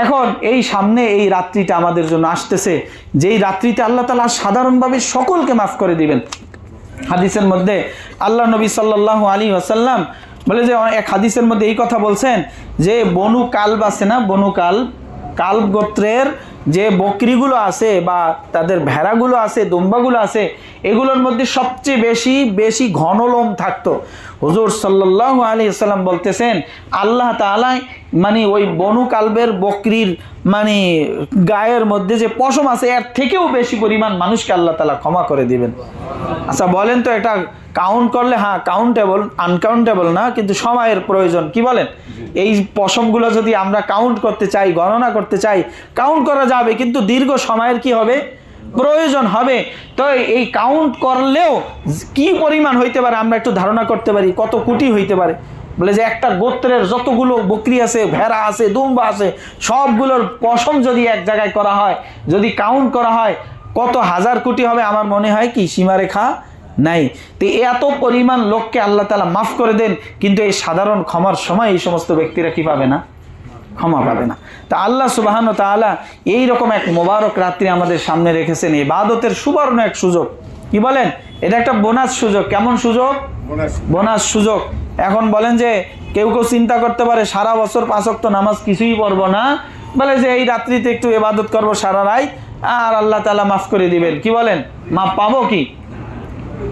এখন এই সামনে এই রাত্রিটা আমাদের জন্য আসতেছে, যেই রাত্রিতে আল্লাহ তাআলা সাধারণভাবে সকলকে মাফ করে দিবেন। হাদিসের মধ্যে আল্লাহ নবী সাল্লাল্লাহু আলাইহি ওয়াসাল্লাম বলে যে, এক হাদিসের মধ্যে এই কথা বলছেন যে বনু কালব আছে না, বনু কালব গোত্রের যে বকরিগুলো আছে বা তাদের ভেড়াগুলো আছে, দুম্বাগুলো আছে, এগুলোর মধ্যে সবচেয়ে বেশি ঘন লোম থাকতো। হুজুর সাল্লাল্লাহু আলাইহি ওয়াসাল্লাম বলতেছেন, আল্লাহ তাআলা মানে ওই বনু কালবের বকরির মানে গায়ের মধ্যে যে পশম আছে, এর থেকেও বেশি পরিমাণ মানুষকে আল্লাহ তাআলা ক্ষমা করে দিবেন। আচ্ছা বলেন তো, এটা কাউন্ট করলে, হ্যাঁ কাউন্টেবল, আনকাউন্টেবল না, কিন্তু সময়ের প্রয়োজন। কি বলেন? এই পশমগুলো যদি আমরা কাউন্ট করতে চাই, গণনা করতে চাই, কাউন্ট করা যাবে, কিন্তু দীর্ঘ সময়ের কি হবে? প্রয়োজন হবে। তো এই কাউন্ট করলেও কি পরিমাণ হইতে পারে আমরা একটু ধারণা করতে পারি, কত কোটি হইতে পারে। বলে যে একটা গোত্রের যতগুলো বকরি আছে, ভেড়া আছে, দুম্বা আছে, সবগুলোর পশম যদি এক জায়গায় করা হয়, যদি কাউন্ট করা হয়, কত হাজার কোটি হবে আমার মনে হয় কি সীমারেখা নাই। তো এত পরিমাণ লোককে আল্লাহ তাআলা মাফ করে দেন, কিন্তু এই সাধারণ ক্ষমার সময় এই সমস্ত ব্যক্তিরা কি পাবে না? ক্ষমা পাবে না। তা আল্লাহ সুবহানাহু ওয়া তাআলা এইরকম এক মোবারক রাত্রি আমাদের সামনে রেখেছেন, ইবাদতের সুবর্ণ এক সুযোগ। কি বলেন? এটা একটা বোনাস সুযোগ। কেমন সুযোগ? বোনাস সুযোগ। এখন বলেন যে কেউ চিন্তা করতে পারে সারা বছর 5 ওয়াক্ত নামাজ কিছুই পড়বো না, বলে যে এই রাত্রিতে একটু ইবাদত করবো সারা রাত, আর আল্লাহ তাআলা মাফ করে দিবেন। কি বলেন? মাফ পাবো কি?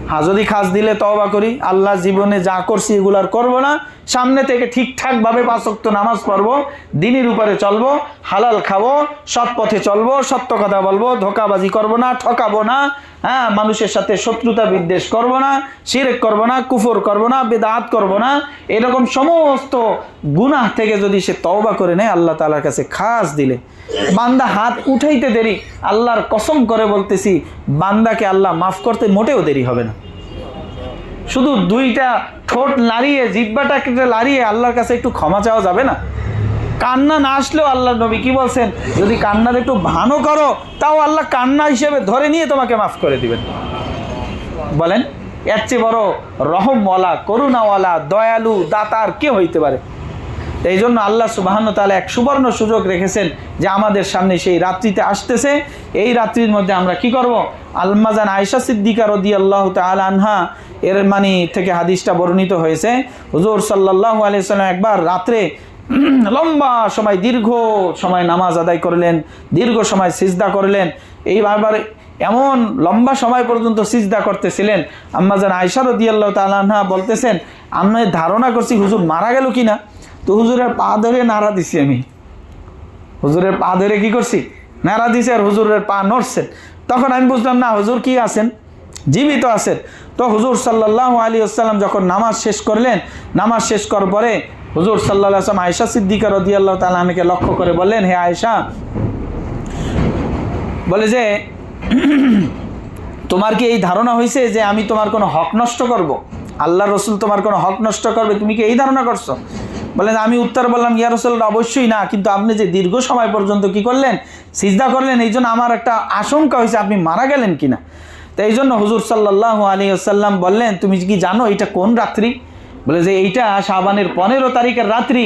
হ্যাঁ, যদি খাস দিলে তওবা করি, আল্লাহ জীবনে যা করছি এগুলো আর করবো না, সামনে থেকে ঠিকঠাক ভাবে 5 ওয়াক্ত নামাজ পড়বো, দ্বীনের উপরে চলবো, হালাল খাবো, সৎ পথে চলবো, সত্য কথা বলবো, ধোঁকাবাজি করবো না, ঠকাবো না, হ্যাঁ, মানুষের সাথে শত্রুতা বিদ্বেষ করবো না, শিরক করবো না, কুফর করবো না, বেদাত করবো না, এরকম সমস্ত গুনাহ থেকে যদি সে তওবা করে নেয়, আল্লাহ তাআলার কাছে খাস দিলে, বান্দা হাত উঠাইতে দেরি, আল্লাহর কসম করে বলতেছি, বান্দাকে আল্লাহ মাফ করতে মোটেও দেরি হবে না। শুধু দুইটা ঠোঁট নাড়িয়ে, জিহ্বাটাকে নাড়িয়ে আল্লাহর কাছে একটু ক্ষমা চাওয়া যাবে না? কান্না না আসলেও আল্লাহ নবী কি বলছেন? যদি কান্নার একটু ভানও করো, তাও আল্লাহ কান্না হিসেবে ধরে নিয়ে তোমাকে মাফ করে দিবেন। বলেন, এর চেয়ে বড় রহমওয়ালা, করুণাওয়ালা, দয়ালু, দাতার কে হইতে পারে? এই জন্য আল্লাহ সুবহানাহু ওয়া তাআলা এক সুবর্ণ সুযোগ রেখেছেন যে আমাদের সামনে সেই রাত্রিতে আসতেছে। এই রাত্রির মধ্যে আমরা কি করব? আম্মা জান আয়েশা সিদ্দিকা রাদিয়াল্লাহু তাআলা আনহা এর থেকে হাদিসটা বর্ণিত হয়েছে, হুজুর সাল্লাল্লাহু আলাইহি ওয়াসাল্লাম একবার রাত্রে লম্বা সময়, দীর্ঘ সময় নামাজ আদায় করলেন, দীর্ঘ সময় সিজদা করলেন। এইবার এমন লম্বা সময় পর্যন্ত সিজদা করতেছিলেন, আম্মা জান আয়েশা রাদিয়াল্লাহু তাআলা আনহা বলতেছেন, আমি ধারণা করছি হুজুর মারা গেল কিনা। তো হুজুরের পা ধরে নাড়া দিছি, আমি হুজুরের পা ধরে কি করছি? নাড়া দিছি, আর হুজুরের পা নড়ছেন। তখন আমি বুঝলাম না, হুজুর কি আছেন, জীবিত আছেন। তো হুজুর সাল্লাল্লাহু আলাইহি ওয়াসাল্লাম যখন নামাজ শেষ করলেন, নামাজ শেষ করার পরে হুজুর সাল্লাল্লাহু আলাইহি ওয়াসাল্লাম আয়েশা সিদ্দিকা রাদিয়াল্লাহু তাআলা আনহাকে লক্ষ্য করে বললেন, হে আয়েশা, বলে যে তোমার কি এই ধারণা হয়েছে যে আমি তোমার কোনো হক নষ্ট করব? আল্লাহ রসুল তোমার কোনো হক নষ্ট করবে, তুমি কি এই ধারণা করছো? বলেন, আমি উত্তর বললাম, ইয়া রাসূলুল্লাহ, অবশ্যই না, কিন্তু আপনি যে দীর্ঘ সময় পর্যন্ত কি করলেন? সিজদা করলেন, এই জন্য আমার একটা আশঙ্কা হয়েছে আপনি মারা গেলেন কিনা। তো এই জন্য হুজুর সাল্লাল্লাহু আলাইহি ওয়াসাল্লাম বললেন, তুমি কি জানো এটা কোন রাত্রি? বলে যে এইটা শাবানের 15 তারিখের রাত্রি।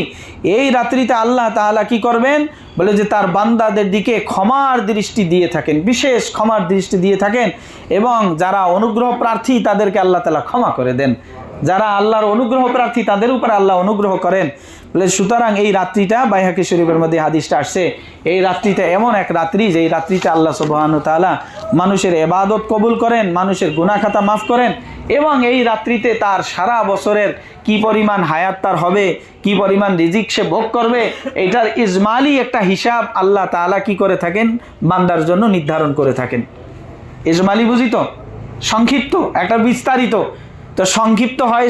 এই রাত্রিতে আল্লাহ তাআলা কি করবেন? বলে যে তার বান্দাদের দিকে ক্ষমার দৃষ্টি দিয়ে থাকেন, বিশেষ ক্ষমার দৃষ্টি দিয়ে থাকেন, এবং যারা অনুগ্রহ প্রার্থী তাদেরকে আল্লাহ তাআলা ক্ষমা করে দেন। যারা আল্লাহর অনুগ্রহ প্রার্থী তাদের উপর আল্লাহ অনুগ্রহ করেন। বলে সুতরাং এই রাত্রিটা, বাইহাকি শরীফের মধ্যে হাদিসটা আসছে, এই রাত্রিটা এমন এক রাত্রি যে এই রাত্রিটা আল্লাহ সুবহানাহু ওয়া তাআলা মানুষের ইবাদত কবুল করেন, মানুষের গুনাহ খাতা মাফ করেন, এবং এই রাত্রিতে তার সারা বছরের কি পরিমাণ হায়াত তার হবে, কি পরিমাণ রিজিক সে ভোগ করবে, এটার ইজমালি একটা হিসাব আল্লাহ তাআলা কি করে থাকেন? বান্দার জন্য নির্ধারণ করে থাকেন। ইজমালি বুঝি তো, সংক্ষিপ্ত, একটা বিস্তারিত। তো সংক্ষিপ্ত হয়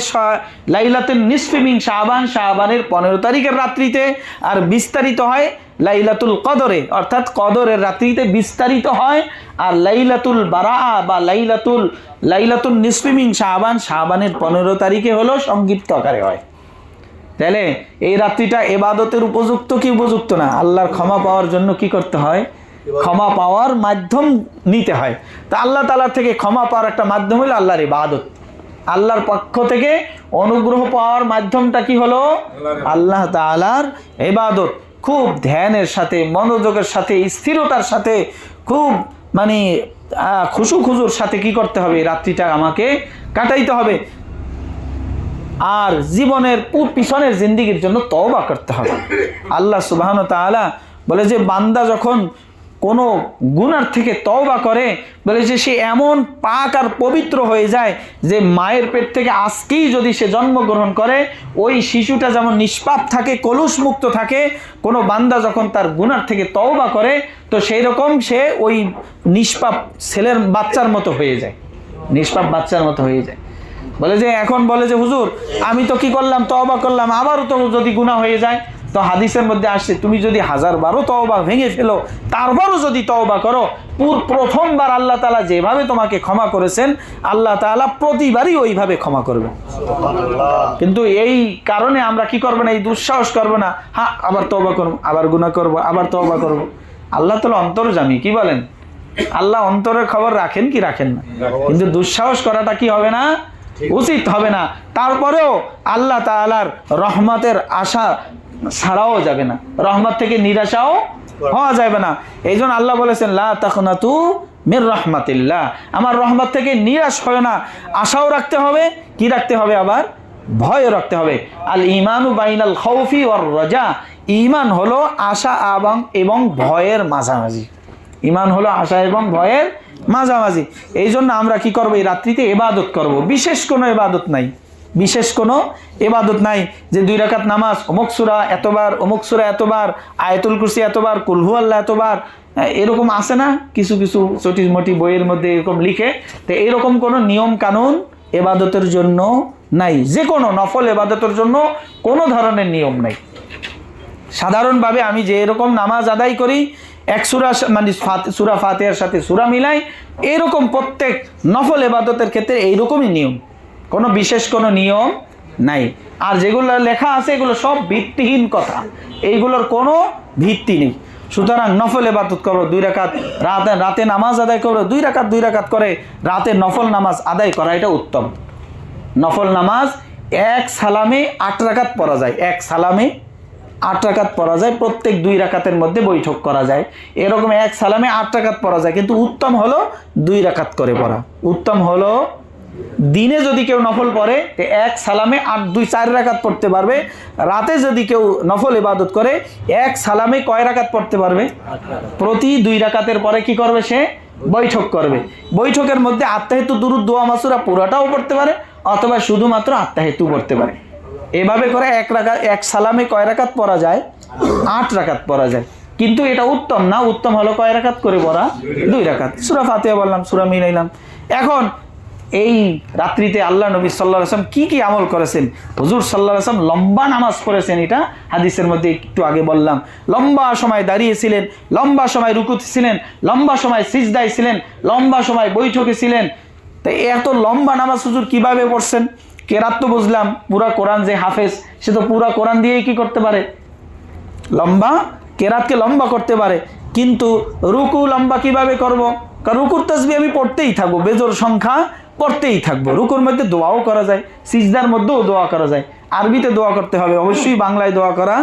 লাইলাতুন নিসফি মিন শাবান, শাবানের 15 তারিখের রাত্রিতে, আর বিস্তারিত হয় লাইলাতুল কদরে, অর্থাৎ কদরের রাত্রিতে বিস্তারিত হয়। আর লাইলাতুল বারাআ বা লাইলাতুন নিসফি মিন শাবান, শাবানের 15 তারিখে হলো সংক্ষিপ্ত আকারে হয়। তাহলে এই রাত্রিটা ইবাদতের উপযুক্ত কি উপযুক্ত না? আল্লাহর ক্ষমা পাওয়ার জন্য কি করতে হয়? ক্ষমা পাওয়ার মাধ্যম নিতে হয়। তা আল্লাহ তাআলার থেকে ক্ষমা পাওয়ার একটা মাধ্যম হলো আল্লাহর ইবাদত। আল্লাহর পক্ষ থেকে অনুগ্রহ পাওয়ার মাধ্যমটা কি হলো? আল্লাহ তাআলার ইবাদত। খুব ধ্যানের সাথে, মনোযোগের সাথে, স্থিরতার সাথে, খুব মানে খুশুর সাথে কি করতে হবে? রাত্রিটা আমাকে কাটাইতে হবে। আর জীবনের পিছনের জিন্দেগির জন্য তওবা করতে হবে। আল্লাহ সুবহানাহু ওয়া তাআলা বলে যে বান্দা যখন কোনো গুনার থেকে তওবা করে, বলে যে সে এমন পাক আর পবিত্র হয়ে যায় যে মায়ের পেট থেকে আজকেই যদি সে জন্মগ্রহণ করে, ওই শিশুটা যেমন নিষ্পাপ থাকে, কলুষ মুক্ত থাকে, কোনো বান্দা যখন তার গুনার থেকে তওবা করে, তো সেই রকম সে ওই নিষ্পাপ ছেলের বাচ্চার মতো হয়ে যায়, নিষ্পাপ বাচ্চার মতো হয়ে যায়। বলে যে এখন বলে যে হুজুর আমি তো কি করলাম? তওবা করলাম, আবারও তো যদি গুনাহ হয়ে যায়। তো হাদিসের মধ্যে আসছে, তুমি যদি 1000 বারও তওবা ভেঙে ফেলো, তারপরও যদি তওবা করো, প্রথমবার আল্লাহ তাআলা যেভাবে তোমাকে ক্ষমা করেছেন, আল্লাহ তাআলা প্রতিবারই ওইভাবে ক্ষমা করবেন। কিন্তু এই কারণে আমরা কি করবো না? এই দুঃসাহস করবো না, হ্যাঁ আবার তওবা করবো, আবার গুনাহ করবো, আবার তওবা করবো। আল্লাহ তাআলা অন্তর্যামী, কি বলেন? আল্লাহ অন্তরের খবর রাখেন কি রাখেন না? কিন্তু দুঃসাহস করাটা কি হবে না? উচিত হবে না। তারপরেও আল্লাহ তাআলার রহমতের আশা ছাড়াও যাবে না, রহমত থেকে নিরাশাও হওয়া যাবে না। এই জন্য আল্লাহ বলেছেন, লা তাকনাতু মির রাহমাতিল্লাহ, আমার রহমত থেকে নিরাশ হয় না। আশাও রাখতে হবে, কি রাখতে হবে? আবার ভয় রাখতে হবে। আল ঈমানু বাইনাল খাউফি ওয়ার রাজা, ঈমান হলো আশা এবং ভয়ের মাঝামাঝি। ঈমান হলো আশা এবং ভয়ের মাঝামাঝি। এই জন্য আমরা কি করবো? এই রাত্রিতে ইবাদত করব। বিশেষ কোনো ইবাদত নাই, বিশেষ কোনো ইবাদত নাই যে 2 রাকাত নামাজ, অমুক সূরা এতবার, অমুক সূরা এতবার, আয়াতুল কুরসি এতবার, কুল হু আল্লাহ এতবার, এরকম আছে না কিছু কিছু ছোটি মোটি বইয়ের মধ্যে এরকম লিখে। তো এইরকম কোনো নিয়ম কানুন ইবাদতের জন্য নাই। যে কোনো নফল ইবাদতের জন্য কোনো ধরনের নিয়ম নাই। সাধারণভাবে আমি যে এরকম নামাজ আদায় করি, এক সূরা মানে সূরা ফাতিহার সাথে সূরা মিলাই, এরকম প্রত্যেক নফল ইবাদতের ক্ষেত্রে এইরকমই নিয়ম, কোনো বিশেষ কোনো নিয়ম নাই। আর যেগুলো লেখা আছে এগুলো সব ভিত্তিহীন কথা, এইগুলোর কোনো ভিত্তি নেই। সুতরাং নফল ইবাদত করো 2 রাকাত, রাতে নামাজ আদায় করো 2 রাকাত করে রাতে নফল নামাজ আদায় করা, এটা উত্তম। নফল নামাজ এক সালামে 8 রাকাত পড়া যায়, এক সালামে 8 রাকাত পড়া যায়, প্রত্যেক 2 রাকাতের মধ্যে বৈঠক করা যায়, এরকম এক সালামে 8 রাকাত পড়া যায়। কিন্তু উত্তম হলো 2 রাকাত করে পড়া। উত্তম হলো দিনে যদি কেউ নফল পড়ে এক সালামে 4 রাকাত পড়তে পারবে, রাতে যদি কেউ নফল ইবাদত করে এক সালামে কয় রাকাত পড়তে পারবে? প্রতি 2 রাকাতের পরে কি করবে? সে বৈঠক করবে। বৈঠকের মধ্যে আত্তাহিয়াতু, দুরুদ, দোয়া, মাসুরা পুরাটাও পড়তে পারে অথবা শুধুমাত্র আত্তাহিয়াতু পড়তে পারে। এভাবে করে এক সালামে কয় রাকাত পড়া যায়? 8 রাকাত পড়া যায়। কিন্তু এটা উত্তম না। উত্তম হলো কয় রাকাত করে পড়া? 2 রাকাত। সূরা ফাতিহা বললাম, সূরা মিলাইলাম। এখন এই রাত্রিতে আল্লাহ নবী সাল্লাল্লাহু আলাইহি ওয়াসাল্লাম কি আমল করেছেন? হুজুর সাল্লাল্লাহু আলাইহি ওয়াসাল্লাম লম্বা নামাজ পড়েছেন, এটা হাদিসের মধ্যে একটু আগে বললাম। লম্বা সময় দাঁড়িয়েছিলেন, লম্বা সময় রুকুতে ছিলেন, লম্বা সময় সিজদায় ছিলেন, লম্বা সময় বৈঠকে ছিলেন। তো এত লম্বা নামাজ হুজুর কিভাবে পড়ছেন? কেরাত তো বুঝলাম, পুরা কোরআন যে হাফেজ সে তো পুরা কোরআন দিয়েই কি করতে পারে? লম্বা কেরাতকে লম্বা করতে পারে। কিন্তু রুকু লম্বা কিভাবে করব? কারণ রুকুর তাসবিহ আমি পড়তেই থাকবো, বেজোর সংখ্যা পড়তেই থাকবো। রুকুর মধ্যে দোয়াও করা যায়, সিজদার মধ্যেও দোয়া করা যায়। আরবিতে দোয়া করতে হবে, অবশ্যই বাংলায় দোয়া করা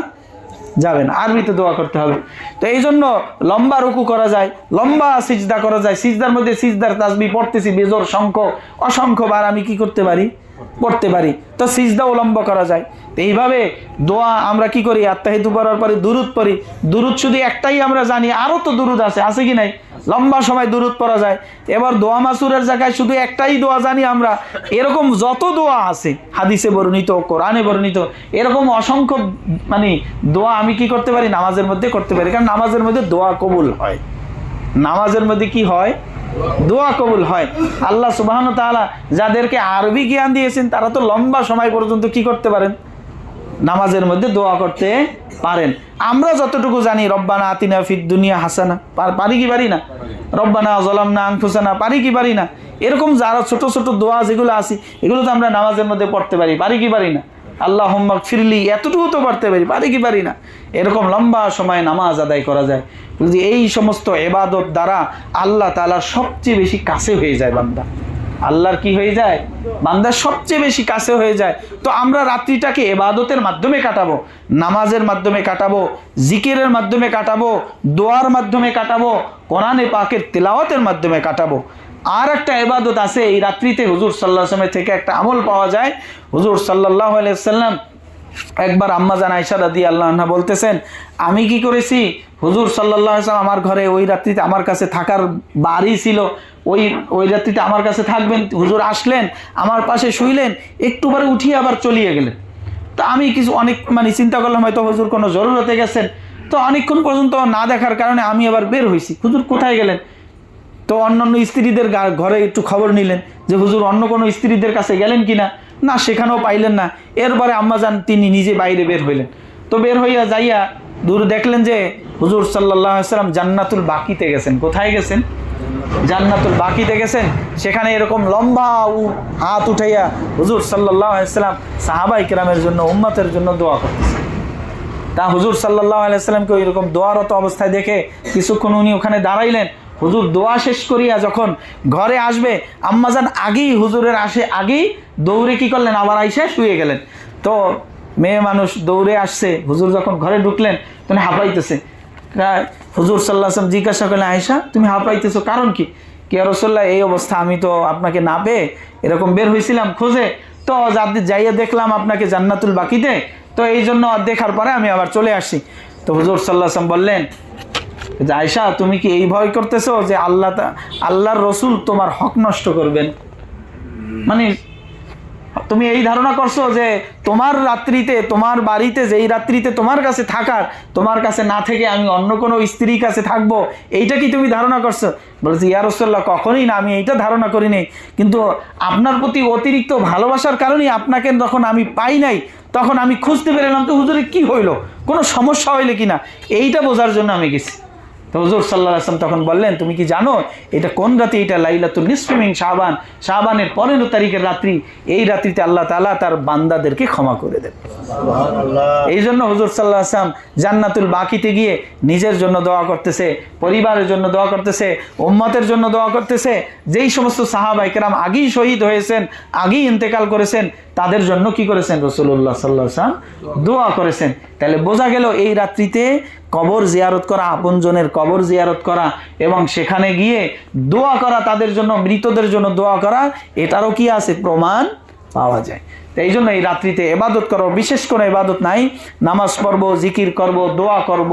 যাবে না, আরবিতে দোয়া করতে হবে। তো এই জন্য লম্বা রুকু করা যায়, লম্বা সিজদা করা যায়। সিজদার মধ্যে সিজদার তাসবিহ পড়তেছি বেজোর অসংখ্যবার আমি কি করতে পারি? পড়তে পারি। তো সিজদাও লম্বা করা যায়। তো এইভাবে দোয়া আমরা কি করি? আত্তাহিয়াতু পড়ার পরে দুরুদ পড়ি। দুরুদ শুধু একটাই আমরা জানি, আরও তো দুরুদ আছে কি নাই? লম্বা সময় দুরুদ পড়া যায়। এবার দোয়া মাসুরের জায়গায় শুধু একটাই দোয়া জানি আমরা, এরকম যত দোয়া আছে হাদিসে বর্ণিত, কোরআনে বর্ণিত, এরকম অসংখ্য দোয়া আমি কি করতে পারি? নামাজের মধ্যে করতে পারি। কারণ নামাজের মধ্যে দোয়া কবুল হয়। নামাজের মধ্যে কি হয়? দোয়া কবুল হয়। আল্লাহ সুবহানাহু ওয়া তাআলা যাদেরকে আরবি জ্ঞান দিয়েছেন তারা তো লম্বা সময় পর্যন্ত কি করতে পারেন? নামাজের মধ্যে দোয়া করতে পারেন। আমরা যতটুকু জানি রব্বানা আতিনা ফিদ দুনিয়া হাসানা, পারি কি পারি না? রব্বানা যালামনা আনফুসানা, পারি কি পারি না? এরকম যারা ছোট ছোট দোয়া যেগুলো আছে এগুলো তো আমরা নামাজের মধ্যে পড়তে পারি কি পারি না? আল্লাহুম্মা গফিরলি, এতটুকু তো পড়তে পারি কি পারি না? এরকম লম্বা সময় নামাজ আদায় করা যায়। বলছি এই সমস্ত ইবাদত দ্বারা আল্লাহ তাআলার সবচেয়ে বেশি কাছে হয়ে যায় বান্দা। আল্লাহর কি হয়ে যায়? বান্দার সবচেয়ে বেশি কাছে হয়ে যায়। তো আমরা রাত্রিটাকে ইবাদতের মাধ্যমে কাটাবো, নামাজের মাধ্যমে কাটাবো, জিকিরের মাধ্যমে কাটাবো, দোয়ার মাধ্যমে কাটাবো, কোরআনে পাকের তিলাওয়াতের মাধ্যমে কাটাবো। আর একটা ইবাদত আছে এই রাত্রিতে, হুজুর সাল্লাল্লাহু আলাইহি ওয়াসাল্লাম থেকে একটা আমল পাওয়া যায়। হুজুর সাল্লাল্লাহু আলাইহি ওয়াসাল্লাম একবার আম্মা জান আয়েশা রাদিয়াল্লাহু আনহা বলতেছেন, আমি কি করেছি? হুজুর সাল্লাল্লাহু আলাইহি ওয়াসাল্লাম আমার ঘরে ওই রাত্রিতে আমার কাছে থাকার বাড়ি ছিল, ওই রাত্রিতে আমার কাছে থাকবেন। হুজুর আসলেন, আমার পাশে শুইলেন, একটু পরে উঠিয়ে আবার চলিয়ে গেলেন। তো আমি অনেক চিন্তা করলাম হয়তো হুজুর কোনো জরুরতে গেছেন। তো অনেকক্ষণ পর্যন্ত না দেখার কারণে আমি আবার বের হয়েছি, হুজুর কোথায় গেলেন? তো অন্যান্য স্ত্রীদের ঘরে একটু খবর নিলেন যে হুজুর অন্য কোনো স্ত্রীদের কাছে গেলেন কিনা, না সেখানেও পাইলেন না। এরপরে আম্মাজান তিনি নিজে বাইরে বের হইলেন। তো বের হইয়া যাইয়া দূর দেখলেন যে হুজুর সাল্লাল্লাহু আলাইহি ওয়াসাল্লাম জান্নাতুল বাকিতে গেছেন। কোথায় গেছেন? জান্নাতুল বাকিতে গেছেন। সেখানে এরকম লম্বা হাত উঠাইয়া হুজুর সাল্লাল্লাহু আলাইহি ওয়াসাল্লাম সাহাবায়ে কেরামের জন্য, উম্মতের জন্য দোয়া করতেছেন। তা হুজুর সাল্লাল্লাহু আলাইহি ওয়াসাল্লামকে ওইরকম দোয়ারত অবস্থায় দেখে কিছুক্ষণ উনি ওখানে দাঁড়াইলেন। হুজুর দোয়া শেষ করিয়া যখন ঘরে আসবে, আম্মাজান হুজুরের আগেই দৌড়ে কি করলেন? আবার আইসা শুয়ে গেলেন। তো মেয়ে মানুষ দৌড়ে আসছে, হুজুর যখন ঘরে ঢুকলেন তখন হাঁপাইতেছে। হুজুর সাল্লাল্লাহু আলাইহি ওয়াসাল্লাম জিজ্ঞাসা করলেন, আয়েশা তুমি হাঁপাইতেছো কারণ কি? কে রাসূলুল্লাহ, এই অবস্থা, আমি তো আপনাকে না পেয়ে এরকম বের হয়েছিলাম খোঁজে, তো যাইয়া দেখলাম আপনাকে জান্নাতুল বাকিতে, তো এই জন্য দেখার পরে আমি আবার চলে আসি। তো হুজুর সাল্লাল্লাহু আলাইহি ওয়াসাল্লাম বললেন, আয়েশা তুমি কি এই ভয় করতেছো যে আল্লাহর রসুল তোমার হক নষ্ট করবেন? তুমি এই ধারণা করছো যে তোমার রাত্রিতে, তোমার বাড়িতে যেই রাত্রিতে তোমার কাছে থাকার, তোমার কাছে না থেকে আমি অন্য কোনো স্ত্রীর কাছে থাকবো, এইটা কি তুমি ধারণা করছো? বলছি ইয়া রাসূলুল্লাহ, কখনোই না, আমি এইটা ধারণা করিনি। কিন্তু আপনার প্রতি অতিরিক্ত ভালোবাসার কারণেই আপনাকে যখন আমি পাই নাই তখন আমি খুঁজতে পেরেলাম তো হুজুরে কি হইলো, কোনো সমস্যা হইলে কিনা, এইটা বোঝার জন্য আমি গেছি। তো হুজুর সাল্লাল্লাহু আলাইহি ওয়াসাল্লাম তখন বললেন, তুমি কি জানো এটা কোন রাতে? এটা লাইলাতুল নিসফি মিন শাবান, শাবানের 15 তারিখের রাত্রি। এই রাত্রিতে আল্লাহ তাআলা তার বান্দাদেরকে ক্ষমা করে দেন। এই জন্য হুজুর সাল্লাল্লাহু আলাইহি ওয়াসাল্লাম জান্নাতুল বাকিতে গিয়ে নিজের জন্য দোয়া করতেছে, পরিবারের জন্য দোয়া করতেছে, উম্মতের জন্য দোয়া করতেছে। যেই সমস্ত সাহাবায়ে কেরাম আগেই শহীদ হয়েছেন, আগেই ইন্তেকাল করেছেন, তাদের জন্য কি করেছেন? রাসূলুল্লাহ সাল্লাল্লাহু আলাইহি ওয়াসাল্লাম দোয়া করেছেন। তাহলে বোঝা গেল এই রাত্রিতে কবর জিয়ারত করা, আপনজনের কবর জিয়ারত করা এবং সেখানে গিয়ে দোয়া করা, তাদের জন্য, মৃতদের জন্য দোয়া করা, এটারও কি আছে? প্রমাণ পাওয়া যায়। তো এই জন্য এই রাত্রিতে ইবাদত করো। বিশেষ কোনো ইবাদত নাই, নামাজ পড়বো, জিকির করব, দোয়া করব।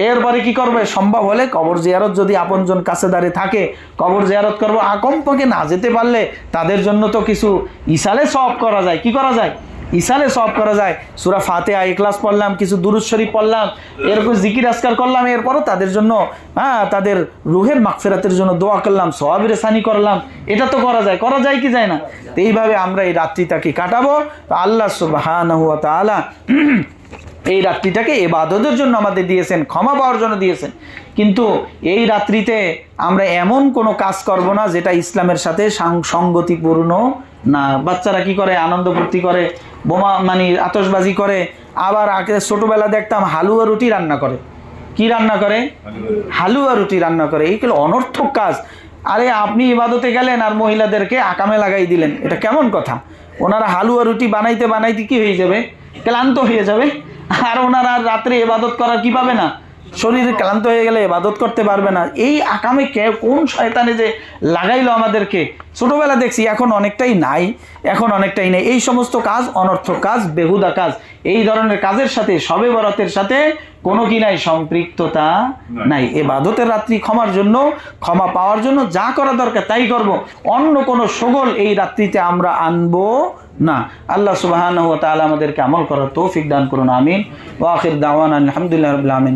এরপরে কি করবে? সম্ভব হলে কবর জিয়ারত, যদি আপনজন কাছে দাঁড়িয়ে থাকে কবর জিয়ারত করব। কমপক্ষে না যেতে পারলে তাদের জন্য তো কিছু ইসালে সওয়াব করা যায়। কি করা যায়? ইসালে সওয়াব করা যায়। সূরা ফাতিহা, ইখলাস পড়লাম, কিছু দুরূদ শরীফ পড়লাম, এরকম জিকির আজকার করলাম, এরপরও তাদের জন্য তাদের রুহের মাগফিরাতের জন্য দোয়া করলাম, সওয়াবের সানি করলাম। এটা তো করা যায়। করা যায় কি যায় না? তো এইভাবে আমরা এই রাত্রিটাকে কাটাবো। তো আল্লাহ সুবহানাহু ওয়া তাআলা এই রাত্রিটাকে ইবাদতের জন্য আমাদের দিয়েছেন, ক্ষমা পাওয়ার জন্য দিয়েছেন। কিন্তু এই রাত্রিতে আমরা এমন কোনো কাজ করব না যেটা ইসলামের সাথে সঙ্গতিপূর্ণ না। বাচ্চারা কি করে? আনন্দ ফুর্তি করে, বোমা আতশবাজি করে। আবার আগে ছোটবেলা দেখতাম হালুয়া রুটি রান্না করে। কি রান্না করে? হালুয়া রুটি রান্না করে। এইগুলো অনর্থক কাজ। আরে আপনি ইবাদতে গেলেন আর মহিলাদেরকে আকামে লাগাই দিলেন, এটা কেমন কথা? ওনারা হালুয়া রুটি বানাইতে বানাইতে কি হয়ে যাবে? ক্লান্ত হয়ে যাবে। আর ওনারা রাত্রে ইবাদত করার কি পাবে না? শরীরে ক্লান্ত হয়ে গেলে ইবাদত করতে পারবে না। এই আকামে কোন শয়তানে যে লাগাইলো আমাদেরকে? ছোটবেলা দেখছি, এখন অনেকটাই নাই, এখন অনেকটাই নেই। এই সমস্ত কাজ অনর্থক কাজ, বেহুদা কাজ। এই ধরনের কাজের সাথে শবে বরাতের সাথে কোনো কি নাই? সম্পৃক্ততা নাই। ইবাদতের রাত্রি ক্ষমার জন্য, ক্ষমা পাওয়ার জন্য যা করা দরকার তাই করব। অন্য কোনো সগল এই রাত্রিতে আমরা আনবো না। আল্লাহ সুবহানাহু ওয়া তাআলা আমাদেরকে আমল করার তৌফিক দান করুন। আমিন। ওয়া আখির দাওয়ানা আলহামদুলিল্লাহি রাব্বিল আলামিন।